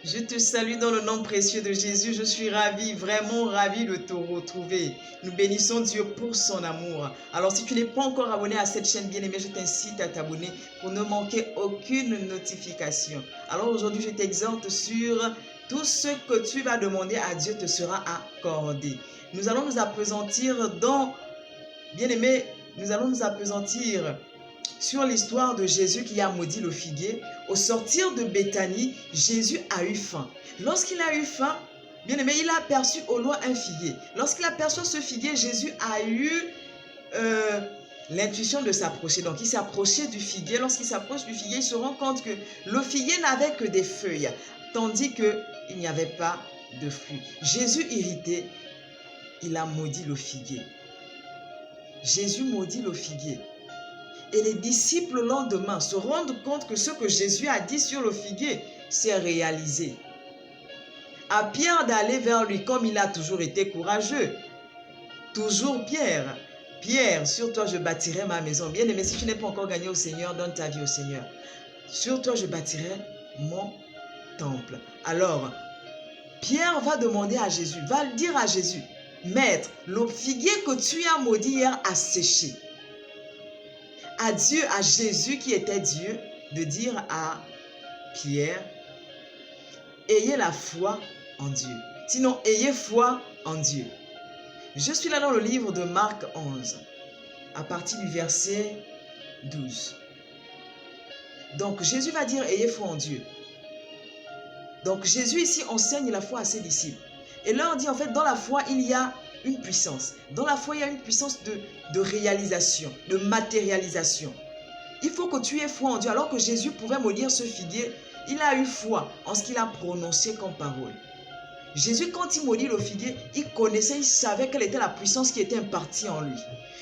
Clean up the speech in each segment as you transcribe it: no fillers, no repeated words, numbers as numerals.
Je te salue dans le nom précieux de Jésus. Je suis ravie, vraiment ravie de te retrouver. Nous bénissons Dieu pour son amour. Alors, si tu n'es pas encore abonné à cette chaîne bien-aimée, je t'incite à t'abonner pour ne manquer aucune notification. Alors, aujourd'hui, je t'exhorte sur tout ce que tu vas demander à Dieu te sera accordé. Nous allons nous appesantir dans, bien-aimé, nous allons nous appesantir sur l'histoire de Jésus qui a maudit le figuier. Au sortir de Béthanie, Jésus a eu faim. Lorsqu'il a eu faim, bien aimé, il a aperçu au loin un figuier. Lorsqu'il aperçoit ce figuier, Jésus a eu l'intuition de s'approcher. Donc, il s'est approché du figuier. Lorsqu'il s'approche du figuier, il se rend compte que le figuier n'avait que des feuilles, tandis qu'il n'y avait pas de fruits. Jésus, irrité, il a maudit le figuier. Jésus maudit le figuier. Et les disciples, le lendemain, se rendent compte que ce que Jésus a dit sur le figuier s'est réalisé. À Pierre d'aller vers lui, comme il a toujours été courageux. Toujours Pierre. Pierre, sur toi je bâtirai ma maison. Bien-aimé, si tu n'es pas encore gagné au Seigneur, donne ta vie au Seigneur. Sur toi je bâtirai mon temple. Alors, Pierre va demander à Jésus, va dire à Jésus, Maître, le figuier que tu as maudit hier a séché. À Dieu, à Jésus qui était Dieu, de dire à Pierre, ayez la foi en Dieu. Sinon, ayez foi en Dieu. Je suis là dans le livre de Marc 11, à partir du verset 12. Donc, Jésus va dire, ayez foi en Dieu. Donc, Jésus ici enseigne la foi à ses disciples. Et leur dit, en fait, dans la foi, il y a une puissance. Dans la foi, il y a une puissance de réalisation, de matérialisation. Il faut que tu aies foi en Dieu. Alors que Jésus pouvait maudire ce figuier, il a eu foi en ce qu'il a prononcé comme parole. Jésus, quand il maudit le figuier, il connaissait, il savait quelle était la puissance qui était impartie en lui.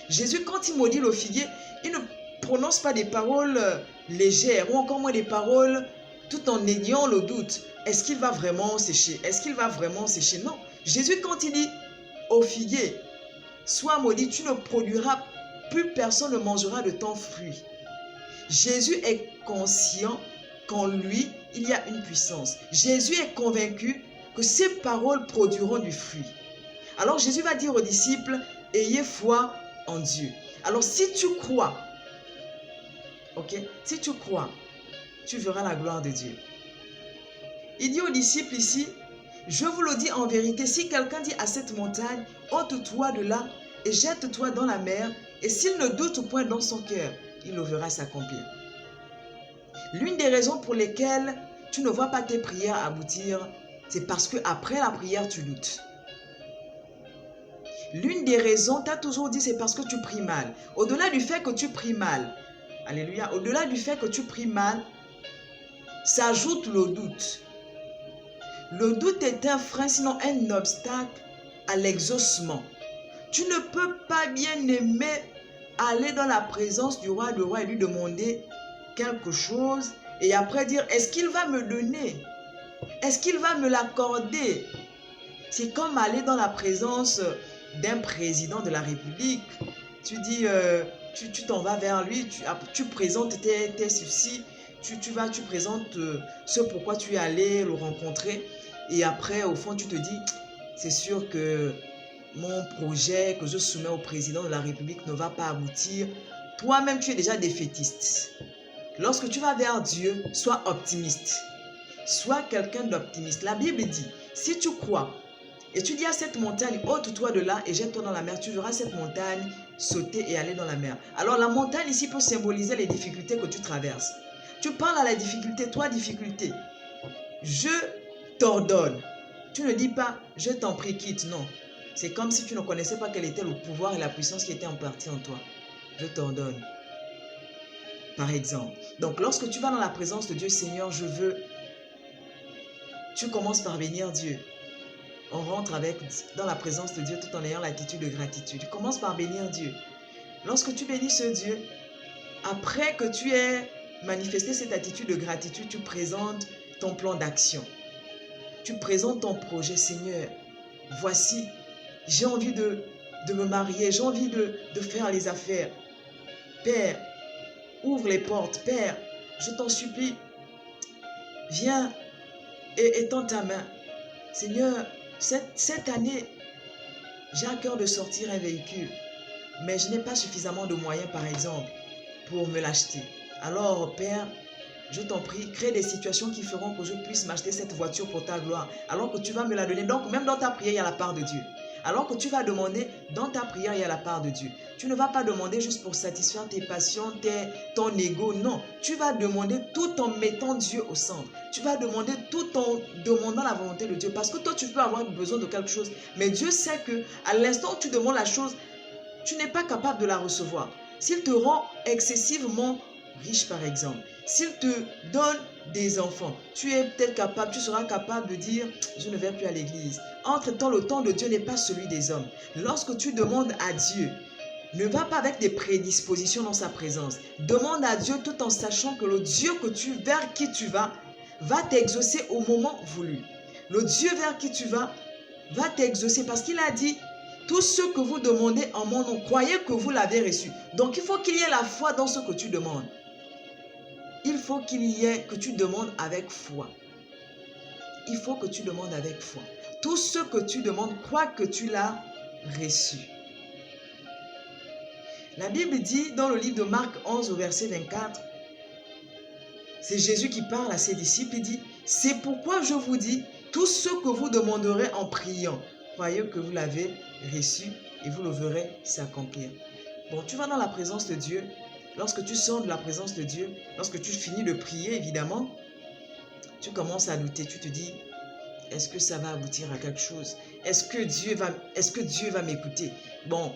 Jésus, quand il maudit le figuier, il ne prononce pas des paroles légères ou encore moins des paroles tout en ayant le doute. Est-ce qu'il va vraiment sécher? Est-ce qu'il va vraiment sécher? Non. Jésus, quand il dit au figuier, sois maudit, tu ne produiras plus, personne ne mangera de ton fruit. Jésus est conscient qu'en lui, il y a une puissance. Jésus est convaincu que ces paroles produiront du fruit. Alors Jésus va dire aux disciples, ayez foi en Dieu. Alors si tu crois, ok, si tu crois, tu verras la gloire de Dieu. Il dit aux disciples ici, je vous le dis en vérité, si quelqu'un dit à cette montagne, ôte-toi de là et jette-toi dans la mer, et s'il ne doute point dans son cœur, il le verra s'accomplir. L'une des raisons pour lesquelles tu ne vois pas tes prières aboutir, c'est parce qu'après la prière, tu doutes. L'une des raisons, tu as toujours dit, c'est parce que tu pries mal. Au-delà du fait que tu pries mal, alléluia, au-delà du fait que tu pries mal, s'ajoute le doute. Le doute est un frein, sinon un obstacle à l'exaucement. Tu ne peux pas, bien aimer, aller dans la présence du roi et lui demander quelque chose et après dire, est-ce qu'il va me donner? Est-ce qu'il va me l'accorder? C'est comme aller dans la présence d'un président de la République. Tu dis, tu t'en vas vers lui, tu présentes tes soucis, tu présentes ce pourquoi tu es allé le rencontrer. Et après, au fond, tu te dis, c'est sûr que mon projet que je soumets au président de la République ne va pas aboutir. Toi-même, tu es déjà défaitiste. Lorsque tu vas vers Dieu, sois optimiste. Sois quelqu'un d'optimiste. La Bible dit, si tu crois et tu dis à cette montagne, ôte-toi de là et jette-toi dans la mer, tu verras cette montagne sauter et aller dans la mer. Alors la montagne ici peut symboliser les difficultés que tu traverses. Tu parles à la difficulté, toi difficulté. Je t'ordonne. Tu ne dis pas, je t'en prie, quitte. Non. C'est comme si tu ne connaissais pas quel était le pouvoir et la puissance qui était impartie en toi. Je t'ordonne. Par exemple. Donc lorsque tu vas dans la présence de Dieu, Seigneur, je veux. Tu commences par bénir Dieu. On rentre dans la présence de Dieu tout en ayant l'attitude de gratitude. Tu commences par bénir Dieu. Lorsque tu bénis ce Dieu, après que tu aies manifesté cette attitude de gratitude, tu présentes ton plan d'action. Tu présentes ton projet, Seigneur. Voici, j'ai envie de me marier, j'ai envie de faire les affaires. Père, ouvre les portes. Père, je t'en supplie, viens et tends ta main. Seigneur, cette année, j'ai à cœur de sortir un véhicule, mais je n'ai pas suffisamment de moyens, par exemple, pour me l'acheter. Alors, Père, je t'en prie, crée des situations qui feront que je puisse m'acheter cette voiture pour ta gloire, alors que tu vas me la donner. Donc, même dans ta prière, il y a la part de Dieu. Alors que tu vas demander, dans ta prière, il y a la part de Dieu. Tu ne vas pas demander juste pour satisfaire tes passions, ton ego. Non, tu vas demander tout en mettant Dieu au centre. Tu vas demander tout en demandant la volonté de Dieu. Parce que toi, tu peux avoir besoin de quelque chose. Mais Dieu sait que à l'instant où tu demandes la chose, tu n'es pas capable de la recevoir. S'il te rend excessivement riche, par exemple, s'il te donne des enfants, tu seras capable de dire, je ne vais plus à l'église. Entre-temps, le temps de Dieu n'est pas celui des hommes. Lorsque tu demandes à Dieu, ne va pas avec des prédispositions dans sa présence. Demande à Dieu tout en sachant que le Dieu vers qui tu vas t'exaucer au moment voulu. Le Dieu vers qui tu vas t'exaucer parce qu'il a dit, tout ce que vous demandez en mon nom, croyez que vous l'avez reçu. Donc il faut qu'il y ait la foi dans ce que tu demandes. Il faut que tu demandes avec foi. Il faut que tu demandes avec foi. Tout ce que tu demandes, crois que tu l'as reçu. La Bible dit dans le livre de Marc 11 au verset 24, c'est Jésus qui parle à ses disciples, il dit, c'est pourquoi je vous dis, tout ce que vous demanderez en priant, croyez que vous l'avez reçu et vous le verrez s'accomplir. Bon, tu vas dans la présence de Dieu. Lorsque tu sors de la présence de Dieu, lorsque tu finis de prier, évidemment, tu commences à douter. Tu te dis, est-ce que ça va aboutir à quelque chose? Est-ce que Dieu va m'écouter? Bon,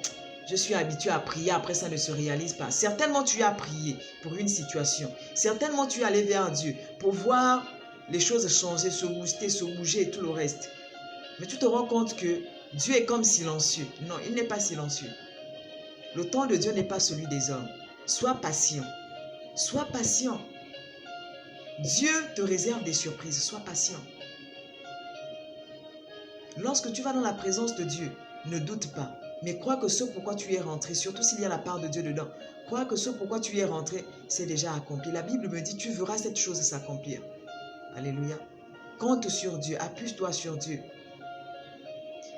je suis habitué à prier, après ça ne se réalise pas. Certainement, tu as prié pour une situation. Certainement, tu es allé vers Dieu pour voir les choses changer, se booster, se bouger et tout le reste. Mais tu te rends compte que Dieu est comme silencieux. Non, il n'est pas silencieux. Le temps de Dieu n'est pas celui des hommes. Sois patient. Sois patient. Dieu te réserve des surprises. Sois patient. Lorsque tu vas dans la présence de Dieu, ne doute pas. Mais crois que ce pourquoi tu es rentré, surtout s'il y a la part de Dieu dedans, crois que ce pourquoi tu es rentré, c'est déjà accompli. La Bible me dit, tu verras cette chose s'accomplir. Alléluia. Compte sur Dieu. Appuie-toi sur Dieu.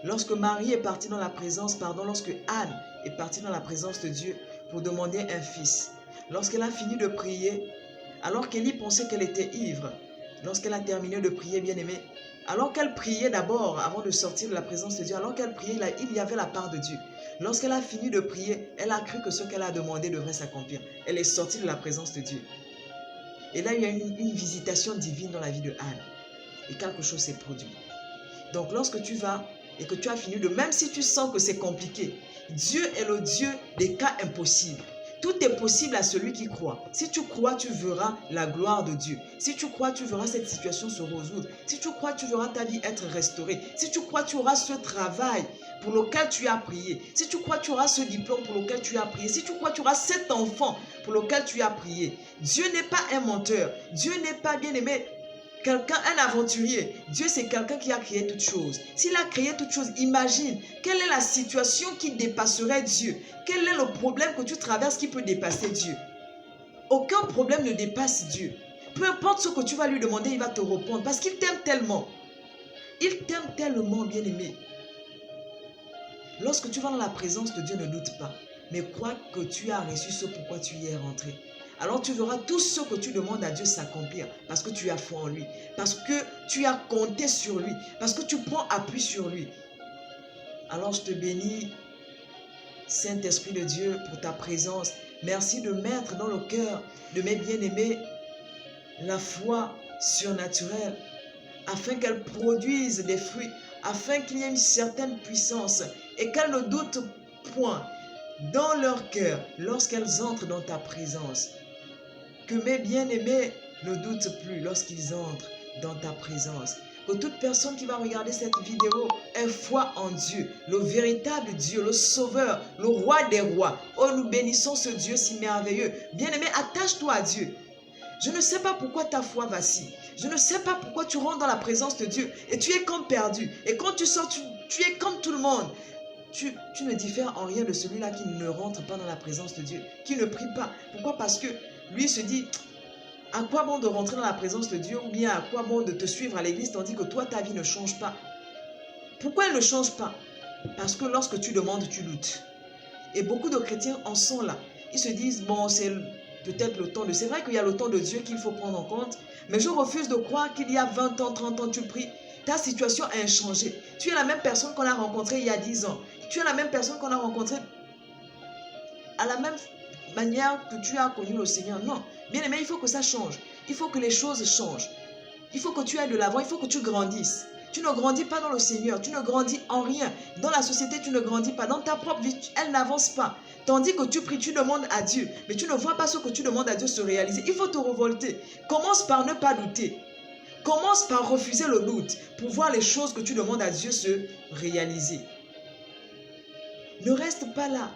Lorsque Marie est partie dans la présence, lorsque Anne est partie dans la présence de Dieu pour demander un fils, lorsqu'elle a fini de prier, alors qu'Élie pensait qu'elle était ivre, lorsqu'elle a terminé de prier, bien-aimé, alors qu'elle priait d'abord, avant de sortir de la présence de Dieu, alors qu'elle priait, il y avait la part de Dieu. Lorsqu'elle a fini de prier, elle a cru que ce qu'elle a demandé devrait s'accomplir. Elle est sortie de la présence de Dieu. Et là, il y a une visitation divine dans la vie de Anne. Et quelque chose s'est produit. Donc, lorsque tu vas et que tu as fini même si tu sens que c'est compliqué, Dieu est le Dieu des cas impossibles. Tout est possible à celui qui croit. Si tu crois, tu verras la gloire de Dieu. Si tu crois, tu verras cette situation se résoudre. Si tu crois, tu verras ta vie être restaurée. Si tu crois, tu auras ce travail pour lequel tu as prié. Si tu crois, tu auras ce diplôme pour lequel tu as prié. Si tu crois, tu auras cet enfant pour lequel tu as prié. Dieu n'est pas un menteur. Dieu n'est pas, bien-aimé, un aventurier. Dieu, c'est quelqu'un qui a créé toutes choses. S'il a créé toutes choses, imagine quelle est la situation qui dépasserait Dieu. Quel est le problème que tu traverses qui peut dépasser Dieu? Aucun problème ne dépasse Dieu. Peu importe ce que tu vas lui demander, il va te répondre parce qu'il t'aime tellement. Il t'aime tellement, bien-aimé. Lorsque tu vas dans la présence de Dieu, ne doute pas, mais crois que tu as reçu ce pourquoi tu y es rentré. Alors tu verras tout ce que tu demandes à Dieu s'accomplir parce que tu as foi en lui, parce que tu as compté sur lui, parce que tu prends appui sur lui. Alors je te bénis, Saint-Esprit de Dieu, pour ta présence. Merci de mettre dans le cœur de mes bien-aimés la foi surnaturelle afin qu'elle produise des fruits, afin qu'il y ait une certaine puissance et qu'elles ne doutent point dans leur cœur lorsqu'elles entrent dans ta présence. Que mes bien-aimés ne doutent plus lorsqu'ils entrent dans ta présence. Que toute personne qui va regarder cette vidéo ait foi en Dieu, le véritable Dieu, le Sauveur, le Roi des rois. Oh, nous bénissons ce Dieu si merveilleux. Bien-aimé, attache-toi à Dieu. Je ne sais pas pourquoi ta foi vacille. Je ne sais pas pourquoi tu rentres dans la présence de Dieu et tu es comme perdu. Et quand tu sors, tu es comme tout le monde. Tu ne diffères en rien de celui-là qui ne rentre pas dans la présence de Dieu, qui ne prie pas. Pourquoi? Parce que lui se dit, À quoi bon de rentrer dans la présence de Dieu ou bien à quoi bon de te suivre à l'église tandis que toi, ta vie ne change pas? Pourquoi elle ne change pas? Parce que lorsque tu demandes, tu doutes. Et beaucoup de chrétiens en sont là. Ils se disent, bon, c'est peut-être le temps de... C'est vrai qu'il y a le temps de Dieu qu'il faut prendre en compte, mais je refuse de croire qu'il y a 20 ans, 30 ans, tu pries. Ta situation a inchangé. Tu es la même personne qu'on a rencontrée il y a 10 ans. Tu es la même personne qu'on a rencontrée à la même manière que tu as connu le Seigneur. Non. Bien aimé, il faut que ça change. Il faut que les choses changent. Il faut que tu ailles de l'avant, il faut que tu grandisses. Tu ne grandis pas dans le Seigneur, tu ne grandis en rien. Dans la société, tu ne grandis pas. Dans ta propre vie, elle n'avance pas. Tandis que tu pries, tu demandes à Dieu, mais tu ne vois pas ce que tu demandes à Dieu se réaliser. Il faut te révolter. Commence par ne pas douter. Commence par refuser le doute pour voir les choses que tu demandes à Dieu se réaliser. Ne reste pas là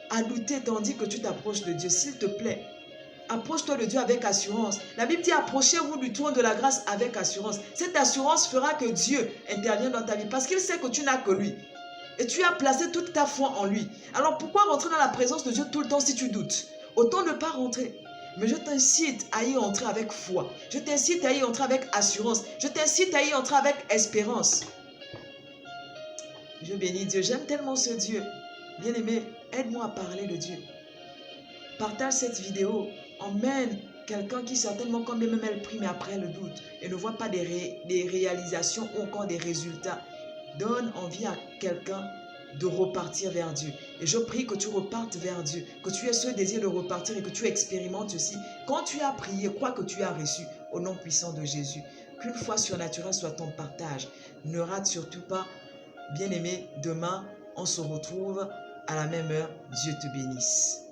à douter tandis que tu t'approches de Dieu, s'il te plaît. Approche-toi de Dieu avec assurance. La Bible dit, approchez-vous du trône de la grâce avec assurance. Cette assurance fera que Dieu intervienne dans ta vie parce qu'il sait que tu n'as que lui. Et tu as placé toute ta foi en lui. Alors pourquoi rentrer dans la présence de Dieu tout le temps si tu doutes? Autant ne pas rentrer. Mais je t'incite à y entrer avec foi. Je t'incite à y entrer avec assurance. Je t'incite à y entrer avec espérance. Je bénis Dieu. J'aime tellement ce Dieu. Bien-aimé, aide-moi à parler de Dieu. Partage cette vidéo. Emmène quelqu'un qui certainement, quand même elle prie, mais après le doute et ne voit pas des réalisations ou encore des résultats. Donne envie à quelqu'un de repartir vers Dieu. Et je prie que tu repartes vers Dieu, que tu aies ce désir de repartir et que tu expérimentes ceci. Quand tu as prié, crois que tu as reçu au nom puissant de Jésus. Qu'une foi surnaturelle soit ton partage. Ne rate surtout pas, bien-aimé, demain, on se retrouve à la même heure. Dieu te bénisse.